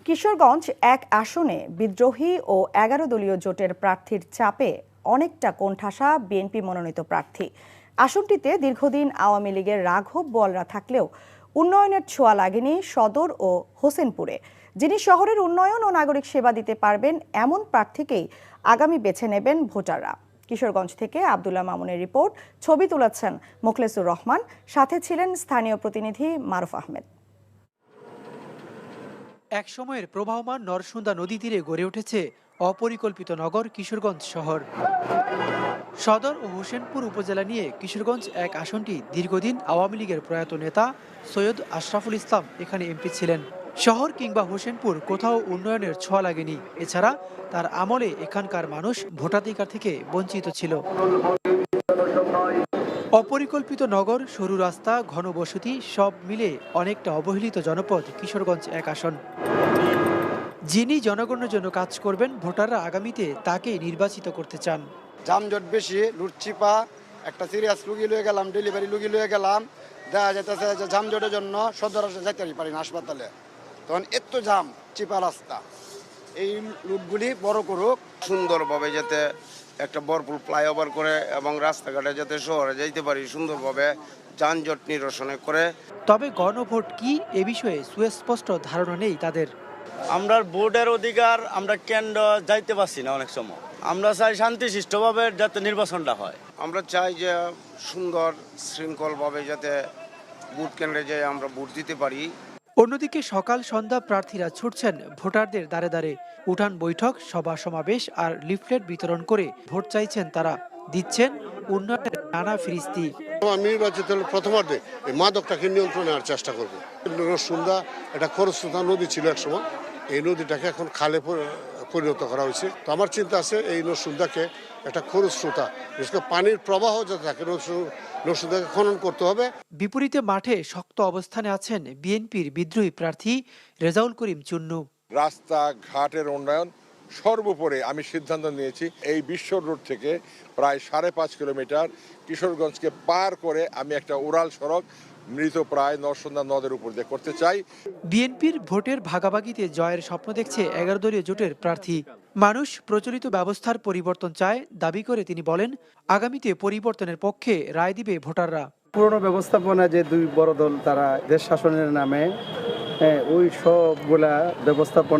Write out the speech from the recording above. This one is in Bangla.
কিশোরগঞ্জ এক আসনে বিদ্রোহী ও ১১ দলীয় জোটের প্রার্থীর চাপে অনেকটা কোণঠাসা বিএনপি মনোনীত প্রার্থী। আসনটিতে দীর্ঘদিন আওয়ামী লীগের রাঘব বোয়ালরা থাকলেও উন্নয়নের ছোঁয়া লাগেনি সদর ও হোসেনপুরে। যিনি শহরের উন্নয়ন ও নাগরিক সেবা দিতে পারবেন এমন প্রার্থীকেই আগামী বেছে নেবেন ভোটাররা। কিশোরগঞ্জ থেকে আব্দুল্লাহ মামুনের রিপোর্ট। ছবি তুলেছেন মোখলেসুর রহমান, সাথে ছিলেন স্থানীয় প্রতিনিধি মারুফ আহমেদ। এক সময়ের প্রবাহমান নরসুন্দা নদী তীরে গড়ে উঠেছে অপরিকল্পিত নগর কিশোরগঞ্জ শহর। সদর ও হোসেনপুর উপজেলা নিয়ে কিশোরগঞ্জ এক আসনটি দীর্ঘদিন আওয়ামী লীগের প্রয়াত নেতা সৈয়দ আশরাফুল ইসলাম এখানে এমপি ছিলেন। শহর কিংবা হোসেনপুর কোথাও উন্নয়নের ছোঁয়া লাগেনি। এছাড়া তার আমলে এখানকার মানুষ ভোটাধিকার থেকে বঞ্চিত ছিল। অপরিকল্পিত নগর, সরু রাস্তা, ঘনবসতি সব মিলে অনেকটা অবহেলিত জনপদ কিশোরগঞ্জ এক আসন। যিনি জনগণের জন্য কাজ করবেন, ভোটাররা আগামীতে তাকেই নির্বাচিত করতে চান। যানজট বেশি, লুটচিপা, একটা সিরিয়াস রুগী লয়ে গেলাম, ডেলিভারি রুগী লয়ে গেলাম, দেখা যাইতেছে যে যানজটের জন্য সদর যাইতে পারি না হাসপাতালে, তখন এত জাম, চিপা রাস্তা। এই রুটগুলি বড় করুক, সুন্দরভাবে যাতে একটা ভরপুর ফ্লাইওভার করে এবং রাস্তাঘাটে যাতে শহরে যাইতে পারি সুন্দরভাবে, যানজট নিরসনে করে। তবে গণভোট কি এ বিষয়ে সুস্পষ্ট ধারণা নেই তাদের। আমরা ভোটের অধিকার আমরা কেন্দ্র যাইতে পারছি না। অনেক সময় আমরা চাই শান্তিশিষ্টভাবে যাতে নির্বাচনটা হয়। আমরা চাই যে সুন্দর শৃঙ্খলভাবে যাতে ভোট কেন্দ্রে যেয়ে আমরা ভোট দিতে পারি। অন্যদিকে সকাল সন্ধ্যা প্রার্থীরা ছুটছেন ভোটারদের দ্বারে দ্বারে। উঠান বৈঠক, সভা সমাবেশ আর লিফলেট বিতরণ করে ভোট চাইছেন তারা, দিচ্ছেন উন্নয়নের নানা ফিরিস্তি। আমি নির্বাচিত হলে প্রথমার্ধে এই মাদকটাকে নিয়ন্ত্রণে আনার চেষ্টা করবো। নরসুন্দা একটা খরস্রোতা নদী ছিল একসময়, এই নদীটাকে এখন খালে পরিণত করা হয়েছে। তো আমার চিন্তা আছে এই নরসুন্দাকে একটা খরস্রোতা, বিশেষ করে পানির প্রবাহ যাতে থাকে, নরসুন্দাকে খনন করতে হবে। বিপরীতে মাঠে শক্ত অবস্থানে আছেন বিএনপির বিদ্রোহী প্রার্থী রেজাউল করিম চুন্নু। রাস্তা ঘাটের উন্নয়ন সর্বোপরি আমি সিদ্ধান্ত নিয়েছি এই বিশ্ব রোড থেকে প্রায় 5.5 কিলোমিটার কিশোরগঞ্জকে পার করে আমি একটা উড়াল সড়ক মৃতপ্রায় নরসুন্দা নদের উপর দিয়ে করতে চাই। বিএনপির ভোটের ভাগাভাগিতে জয়ের স্বপ্ন দেখছে 11 দলীয় জোটের প্রার্থী। মানুষ প্রচলিত ব্যবস্থার পরিবর্তন চায় দাবি করে তিনি বলেন, আগামীতে পরিবর্তনের পক্ষে রায় দিবে ভোটাররা। পুরনো ব্যবস্থাপনা যে দুই বড় দল তারা দেশ শাসনের নামে ওই সবগুলা ব্যবস্থাপনা